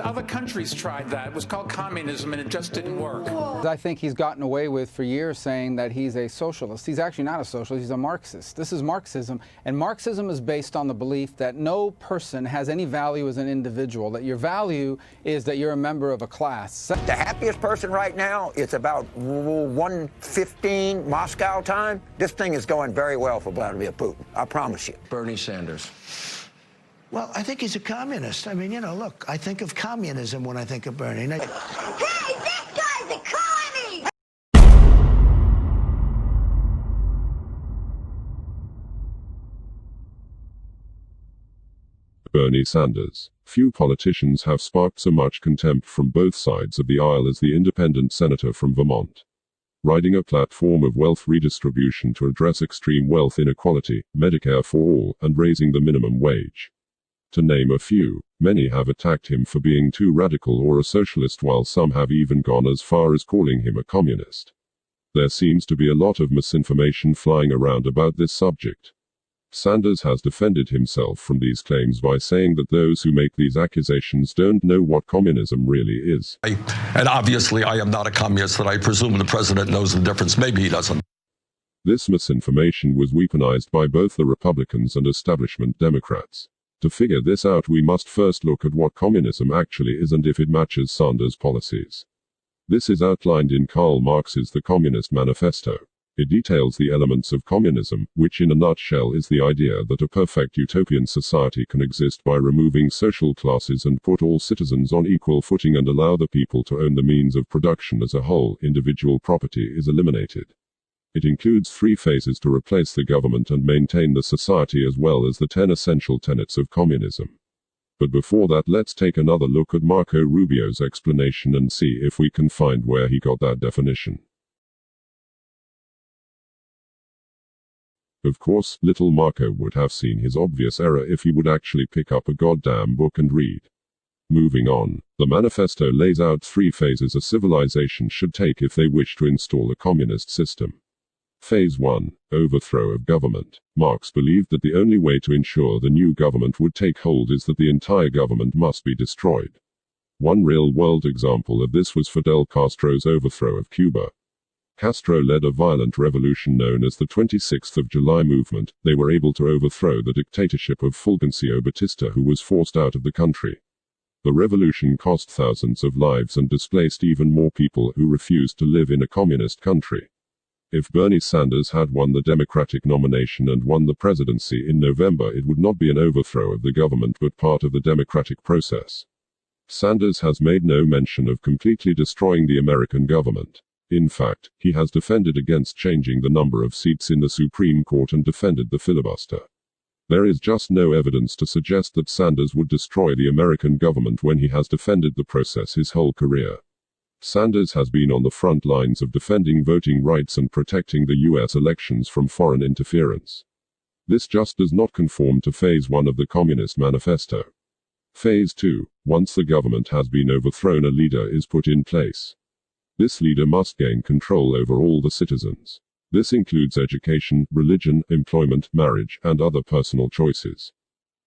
Other countries tried that. It was called communism, and it just didn't work. I think he's gotten away with for years saying that he's a socialist. He's actually not a socialist, he's a Marxist. This is Marxism, and Marxism is based on the belief that no person has any value as an individual, that your value is that you're a member of a class. The happiest person right now, it's about 1:15 Moscow time. This thing is going very well for Vladimir Putin, I promise you. Bernie Sanders. Well, I think he's a communist. I mean, you know, look, I think of communism when I think of Bernie. Hey, this guy's a commie! Bernie Sanders. Few politicians have sparked so much contempt from both sides of the aisle as the independent senator from Vermont. Riding a platform of wealth redistribution to address extreme wealth inequality, Medicare for all, and raising the minimum wage. To name a few, many have attacked him for being too radical or a socialist, while some have even gone as far as calling him a communist. There seems to be a lot of misinformation flying around about this subject. Sanders has defended himself from these claims by saying that those who make these accusations don't know what communism really is. And obviously I am not a communist, that I presume the president knows the difference. Maybe he doesn't. This misinformation was weaponized by both the Republicans and establishment Democrats. To figure this out, we must first look at what communism actually is and if it matches Sanders' policies. This is outlined in Karl Marx's The Communist Manifesto. It details the elements of communism, which in a nutshell is the idea that a perfect utopian society can exist by removing social classes and put all citizens on equal footing and allow the people to own the means of production as a whole. Individual property is eliminated. It includes 3 phases to replace the government and maintain the society, as well as the 10 essential tenets of communism. But before that, let's take another look at Marco Rubio's explanation and see if we can find where he got that definition. Of course, little Marco would have seen his obvious error if he would actually pick up a goddamn book and read. Moving on, the manifesto lays out 3 phases a civilization should take if they wish to install a communist system. Phase 1. Overthrow of government. Marx believed that the only way to ensure the new government would take hold is that the entire government must be destroyed. One real-world example of this was Fidel Castro's overthrow of Cuba. Castro led a violent revolution known as the 26th of July movement. They were able to overthrow the dictatorship of Fulgencio Batista, who was forced out of the country. The revolution cost thousands of lives and displaced even more people who refused to live in a communist country. If Bernie Sanders had won the Democratic nomination and won the presidency in November, it would not be an overthrow of the government but part of the democratic process. Sanders has made no mention of completely destroying the American government. In fact, he has defended against changing the number of seats in the Supreme Court and defended the filibuster. There is just no evidence to suggest that Sanders would destroy the American government when he has defended the process his whole career. Sanders has been on the front lines of defending voting rights and protecting the U.S. elections from foreign interference. This just does not conform to Phase 1 of the Communist Manifesto. Phase 2. Once the government has been overthrown, a leader is put in place. This leader must gain control over all the citizens. This includes education, religion, employment, marriage, and other personal choices.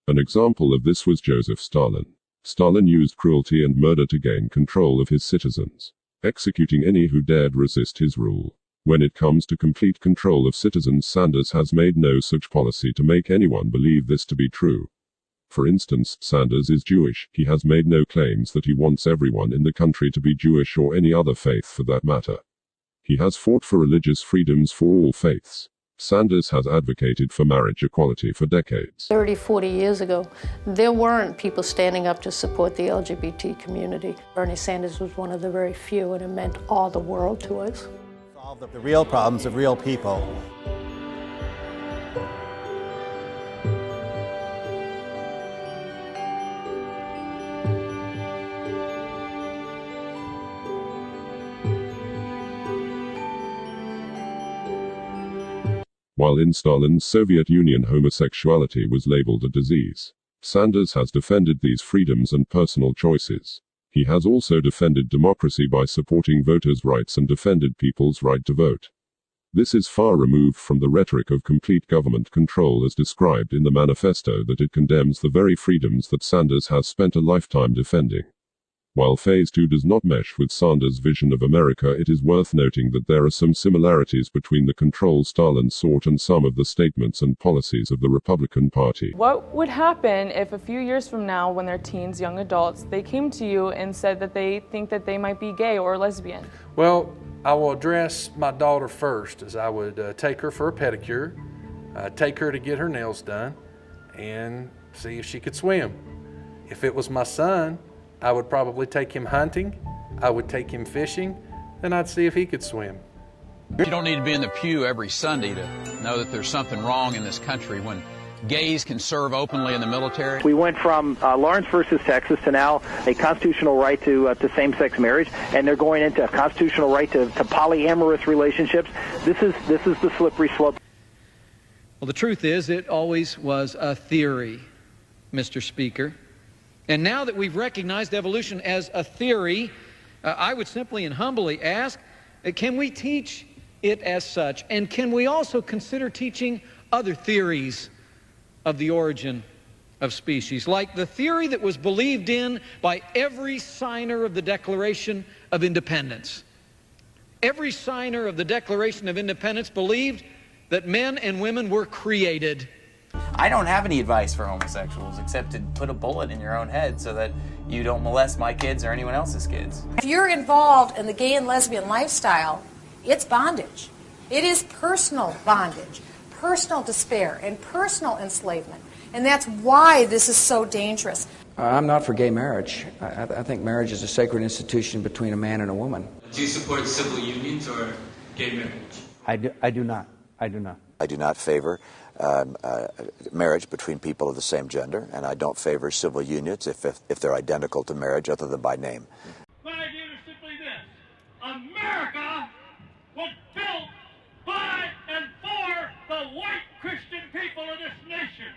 An example of this was Joseph Stalin. Stalin used cruelty and murder to gain control of his citizens, executing any who dared resist his rule. When it comes to complete control of citizens, Sanders has made no such policy to make anyone believe this to be true. For instance, Sanders is Jewish. He has made no claims that he wants everyone in the country to be Jewish or any other faith for that matter. He has fought for religious freedoms for all faiths. Sanders has advocated for marriage equality for decades. 30, 40 years ago, there weren't people standing up to support the LGBT community. Bernie Sanders was one of the very few, and it meant all the world to us. Solve the real problems of real people. While in Stalin's Soviet Union homosexuality was labeled a disease, Sanders has defended these freedoms and personal choices. He has also defended democracy by supporting voters' rights and defended people's right to vote. This is far removed from the rhetoric of complete government control as described in the manifesto that it condemns the very freedoms that Sanders has spent a lifetime defending. While Phase 2 does not mesh with Sanders' vision of America, it is worth noting that there are some similarities between the control Stalin sought and some of the statements and policies of the Republican Party. What would happen if a few years from now, when they're teens, young adults, they came to you and said that they think that they might be gay or lesbian? Well, I will address my daughter first, as I would take her for a pedicure, take her to get her nails done, and see if she could swim. If it was my son, I would probably take him hunting, I would take him fishing, and I'd see if he could swim. You don't need to be in the pew every Sunday to know that there's something wrong in this country when gays can serve openly in the military. We went from Lawrence versus Texas to now a constitutional right to same-sex marriage, and they're going into a constitutional right to polyamorous relationships. This is the slippery slope. Well, the truth is, it always was a theory, Mr. Speaker. And now that we've recognized evolution as a theory, I would simply and humbly ask, can we teach it as such? And can we also consider teaching other theories of the origin of species, like the theory that was believed in by every signer of the Declaration of Independence? Every signer of the Declaration of Independence believed that men and women were created. I don't have any advice for homosexuals except to put a bullet in your own head so that you don't molest my kids or anyone else's kids. If you're involved in the gay and lesbian lifestyle, it's bondage. It is personal bondage, personal despair, and personal enslavement. And that's why this is so dangerous. I'm not for gay marriage. I think marriage is a sacred institution between a man and a woman. Do you support civil unions or gay marriage? I do not. I do not. I do not favor marriage between people of the same gender, and I don't favor civil unions if they're identical to marriage other than by name. My idea is simply this: America was built by and for the white Christian people of this nation.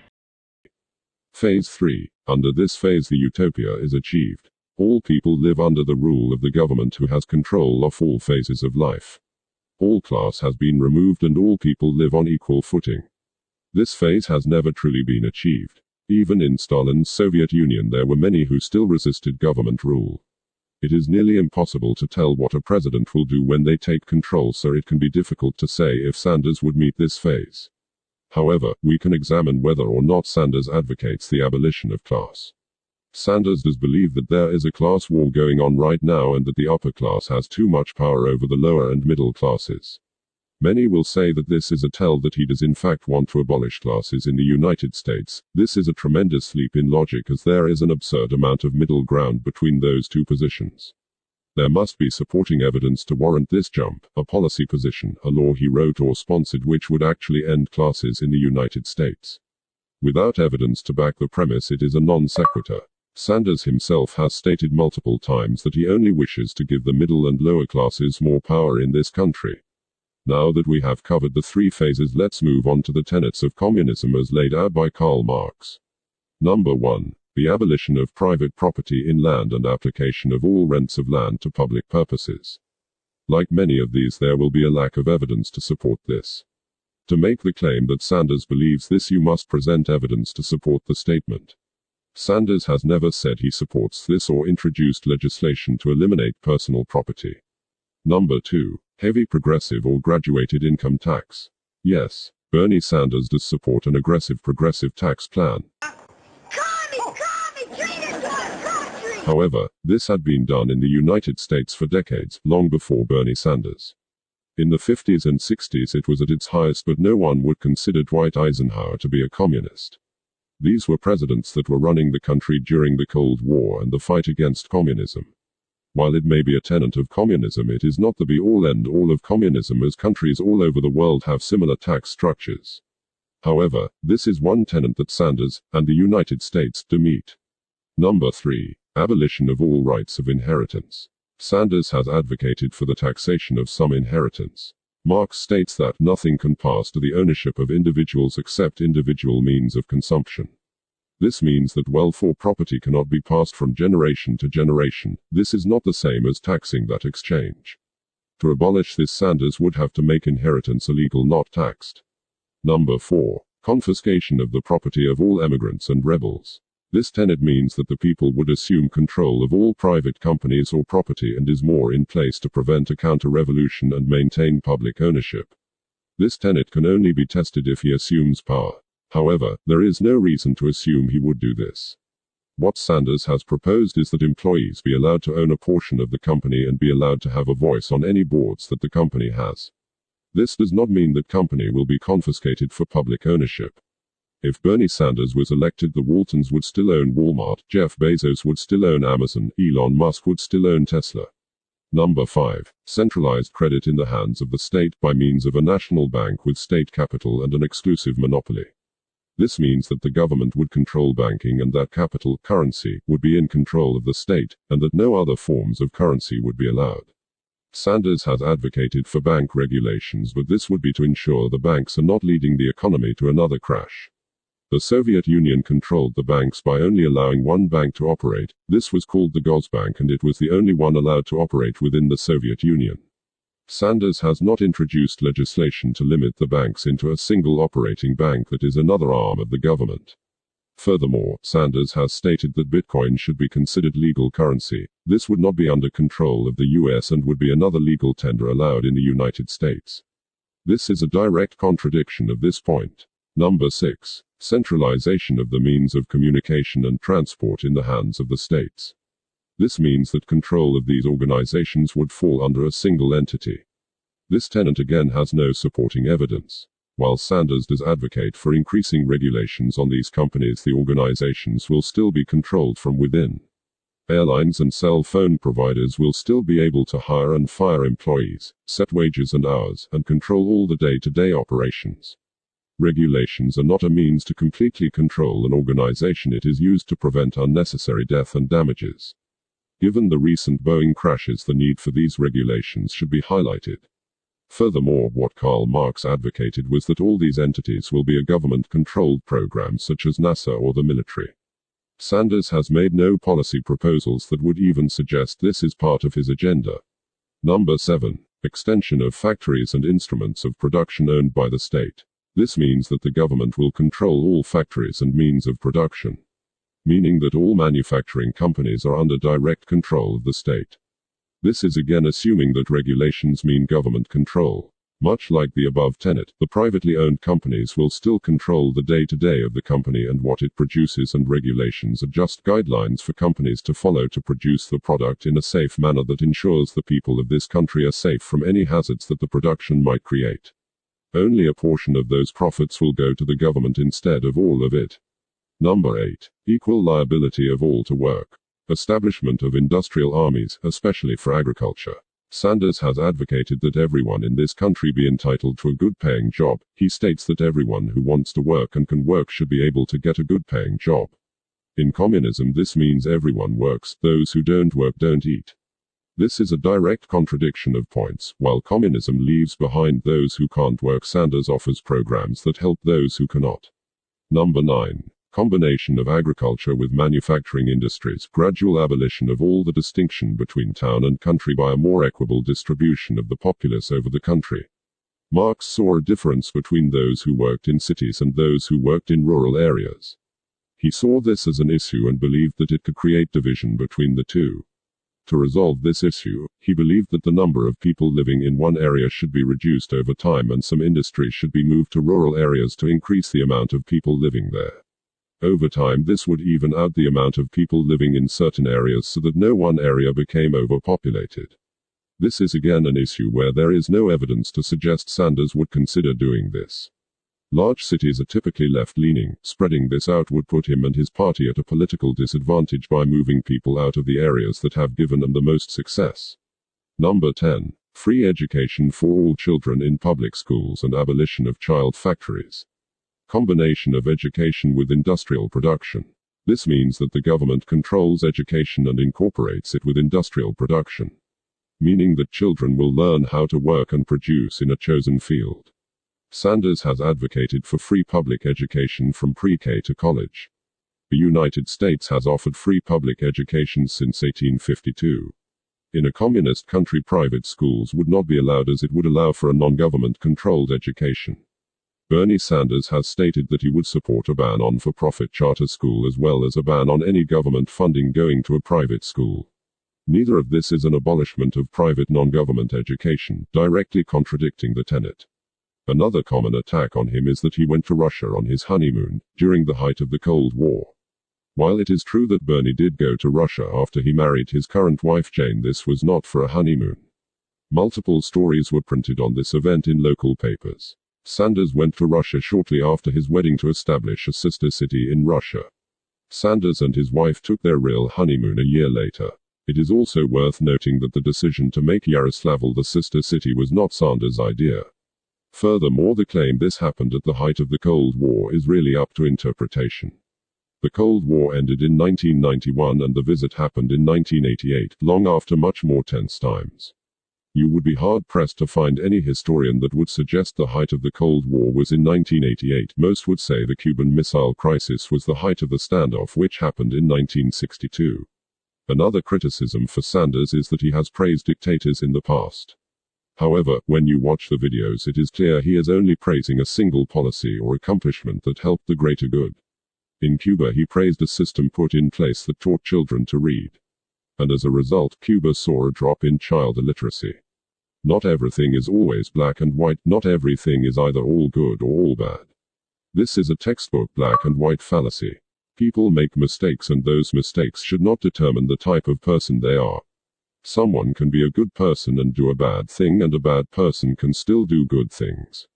Phase 3. Under this phase, the utopia is achieved. All people live under the rule of the government, who has control of all phases of life. All class has been removed and all people live on equal footing. This phase has never truly been achieved. Even in Stalin's Soviet Union there were many who still resisted government rule. It is nearly impossible to tell what a president will do when they take control, so it can be difficult to say if Sanders would meet this phase. However, we can examine whether or not Sanders advocates the abolition of class. Sanders does believe that there is a class war going on right now and that the upper class has too much power over the lower and middle classes. Many will say that this is a tell that he does in fact want to abolish classes in the United States. This is a tremendous leap in logic, as there is an absurd amount of middle ground between those two positions. There must be supporting evidence to warrant this jump, a policy position, a law he wrote or sponsored which would actually end classes in the United States. Without evidence to back the premise, it is a non sequitur. Sanders himself has stated multiple times that he only wishes to give the middle and lower classes more power in this country. Now that we have covered the three phases, let's move on to the tenets of communism as laid out by Karl Marx. Number 1. The abolition of private property in land and application of all rents of land to public purposes. Like many of these, there will be a lack of evidence to support this. To make the claim that Sanders believes this, you must present evidence to support the statement. Sanders has never said he supports this or introduced legislation to eliminate personal property. Number 2. Heavy progressive or graduated income tax. Yes, Bernie Sanders does support an aggressive progressive tax plan. However, this had been done in the United States for decades, long before Bernie Sanders. In the 50s and 60s it was at its highest, but no one would consider Dwight Eisenhower to be a communist. These were presidents that were running the country during the Cold War and the fight against communism. While it may be a tenet of communism, it is not the be-all end-all of communism, as countries all over the world have similar tax structures. However, this is one tenet that Sanders and the United States do meet. Number 3. Abolition of all rights of inheritance. Sanders has advocated for the taxation of some inheritance. Marx states that nothing can pass to the ownership of individuals except individual means of consumption. This means that wealth or property cannot be passed from generation to generation. This is not the same as taxing that exchange. To abolish this, Sanders would have to make inheritance illegal, not taxed. Number 4. Confiscation of the property of all emigrants and rebels. This tenet means that the people would assume control of all private companies or property and is more in place to prevent a counter-revolution and maintain public ownership. This tenet can only be tested if he assumes power. However, there is no reason to assume he would do this. What Sanders has proposed is that employees be allowed to own a portion of the company and be allowed to have a voice on any boards that the company has. This does not mean that company will be confiscated for public ownership. If Bernie Sanders was elected, the Waltons would still own Walmart, Jeff Bezos would still own Amazon, Elon Musk would still own Tesla. Number 5. Centralized credit in the hands of the state by means of a national bank with state capital and an exclusive monopoly. This means that the government would control banking and that capital, currency, would be in control of the state, and that no other forms of currency would be allowed. Sanders has advocated for bank regulations, but this would be to ensure the banks are not leading the economy to another crash. The Soviet Union controlled the banks by only allowing one bank to operate. This was called the Gosbank, and it was the only one allowed to operate within the Soviet Union. Sanders has not introduced legislation to limit the banks into a single operating bank that is another arm of the government. Furthermore, Sanders has stated that Bitcoin should be considered legal currency. This would not be under control of the US and would be another legal tender allowed in the United States. This is a direct contradiction of this point. Number 6. Centralization of the means of communication and transport in the hands of the states. This means that control of these organizations would fall under a single entity. This tenet again has no supporting evidence. While Sanders does advocate for increasing regulations on these companies, the organizations will still be controlled from within. Airlines and cell phone providers will still be able to hire and fire employees, set wages and hours, and control all the day-to-day operations. Regulations are not a means to completely control an organization. It is used to prevent unnecessary death and damages. Given the recent Boeing crashes, the need for these regulations should be highlighted. Furthermore, what Karl Marx advocated was that all these entities will be a government-controlled program such as NASA or the military. Sanders has made no policy proposals that would even suggest this is part of his agenda. Number 7. Extension of factories and instruments of production owned by the state. This means that the government will control all factories and means of production, meaning that all manufacturing companies are under direct control of the state. This is again assuming that regulations mean government control. Much like the above tenet, the privately owned companies will still control the day-to-day of the company and what it produces, and regulations are just guidelines for companies to follow to produce the product in a safe manner that ensures the people of this country are safe from any hazards that the production might create. Only a portion of those profits will go to the government instead of all of it. Number 8. Equal liability of all to work. Establishment of industrial armies, especially for agriculture. Sanders has advocated that everyone in this country be entitled to a good-paying job. He states that everyone who wants to work and can work should be able to get a good-paying job. In communism, this means everyone works, those who don't work don't eat. This is a direct contradiction of points. While communism leaves behind those who can't work, Sanders offers programs that help those who cannot. Number 9. Combination of agriculture with manufacturing industries. Gradual abolition of all the distinction between town and country by a more equitable distribution of the populace over the country. Marx saw a difference between those who worked in cities and those who worked in rural areas. He saw this as an issue and believed that it could create division between the two. To resolve this issue, he believed that the number of people living in one area should be reduced over time and some industries should be moved to rural areas to increase the amount of people living there. Over time, this would even out the amount of people living in certain areas so that no one area became overpopulated. This is again an issue where there is no evidence to suggest Sanders would consider doing this. Large cities are typically left-leaning. Spreading this out would put him and his party at a political disadvantage by moving people out of the areas that have given them the most success. Number 10. Free education for all children in public schools and abolition of child factories. Combination of education with industrial production. This means that the government controls education and incorporates it with industrial production, meaning that children will learn how to work and produce in a chosen field. Sanders has advocated for free public education from pre-K to college. The United States has offered free public education since 1852. In a communist country, private schools would not be allowed as it would allow for a non-government controlled education. Bernie Sanders has stated that he would support a ban on for-profit charter school as well as a ban on any government funding going to a private school. Neither of this is an abolishment of private non-government education, directly contradicting the tenet. Another common attack on him is that he went to Russia on his honeymoon, during the height of the Cold War. While it is true that Bernie did go to Russia after he married his current wife Jane, this was not for a honeymoon. Multiple stories were printed on this event in local papers. Sanders went to Russia shortly after his wedding to establish a sister city in Russia. Sanders and his wife took their real honeymoon a year later. It is also worth noting that the decision to make Yaroslavl the sister city was not Sanders' idea. Furthermore, the claim this happened at the height of the Cold War is really up to interpretation. The Cold War ended in 1991 and the visit happened in 1988, long after much more tense times. You would be hard-pressed to find any historian that would suggest the height of the Cold War was in 1988. Most would say the Cuban Missile Crisis was the height of the standoff, which happened in 1962. Another criticism for Sanders is that he has praised dictators in the past. However, when you watch the videos, it is clear he is only praising a single policy or accomplishment that helped the greater good. In Cuba, he praised a system put in place that taught children to read. And as a result, Cuba saw a drop in child illiteracy. Not everything is always black and white, not everything is either all good or all bad. This is a textbook black and white fallacy. People make mistakes and those mistakes should not determine the type of person they are. Someone can be a good person and do a bad thing, and a bad person can still do good things.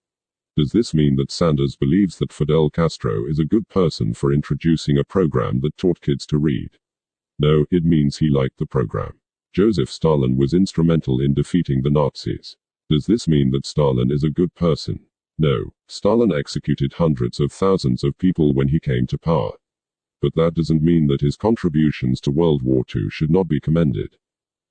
Does this mean that Sanders believes that Fidel Castro is a good person for introducing a program that taught kids to read? No, it means he liked the program. Joseph Stalin was instrumental in defeating the Nazis. Does this mean that Stalin is a good person? No, Stalin executed hundreds of thousands of people when he came to power. But that doesn't mean that his contributions to World War II should not be commended.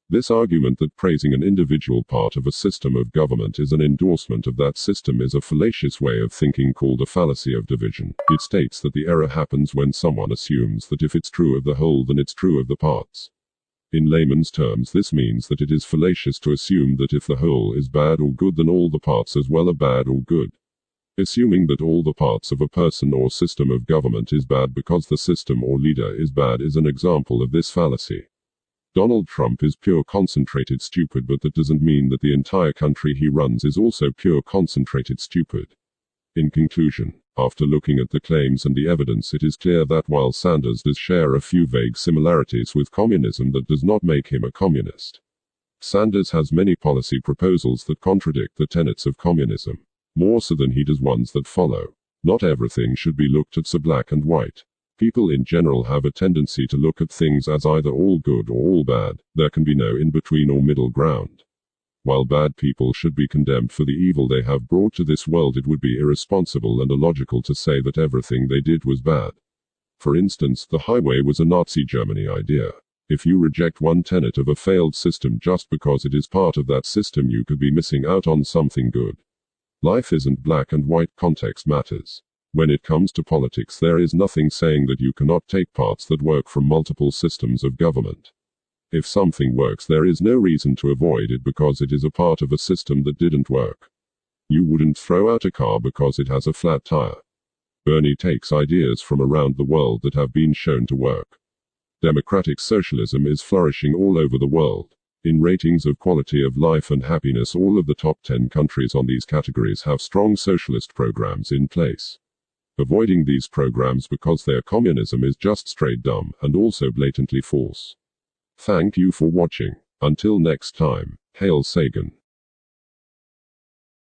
This argument that praising an individual part of a system of government is an endorsement of that system is a fallacious way of thinking called a fallacy of division. It states that the error happens when someone assumes that if it's true of the whole, then it's true of the parts. In layman's terms, this means that it is fallacious to assume that if the whole is bad or good, then all the parts as well are bad or good. Assuming that all the parts of a person or system of government is bad because the system or leader is bad is an example of this fallacy. Donald Trump is pure concentrated stupid, but that doesn't mean that the entire country he runs is also pure concentrated stupid. In conclusion, after looking at the claims and the evidence, it is clear that while Sanders does share a few vague similarities with communism, that does not make him a communist. Sanders has many policy proposals that contradict the tenets of communism, more so than he does ones that follow. Not everything should be looked at so black and white. People in general have a tendency to look at things as either all good or all bad. There can be no in-between or middle ground. While bad people should be condemned for the evil they have brought to this world, it would be irresponsible and illogical to say that everything they did was bad. For instance, the highway was a Nazi Germany idea. If you reject one tenet of a failed system just because it is part of that system, you could be missing out on something good. Life isn't black and white, context matters. When it comes to politics, there is nothing saying that you cannot take parts that work from multiple systems of government. If something works, there is no reason to avoid it because it is a part of a system that didn't work. You wouldn't throw out a car because it has a flat tire. Bernie takes ideas from around the world that have been shown to work. Democratic socialism is flourishing all over the world. In ratings of quality of life and happiness, all of the top 10 countries on these categories have strong socialist programs in place. Avoiding these programs because they are communism is just straight dumb and also blatantly false. Thank you for watching. Until next time, Hail Sagan.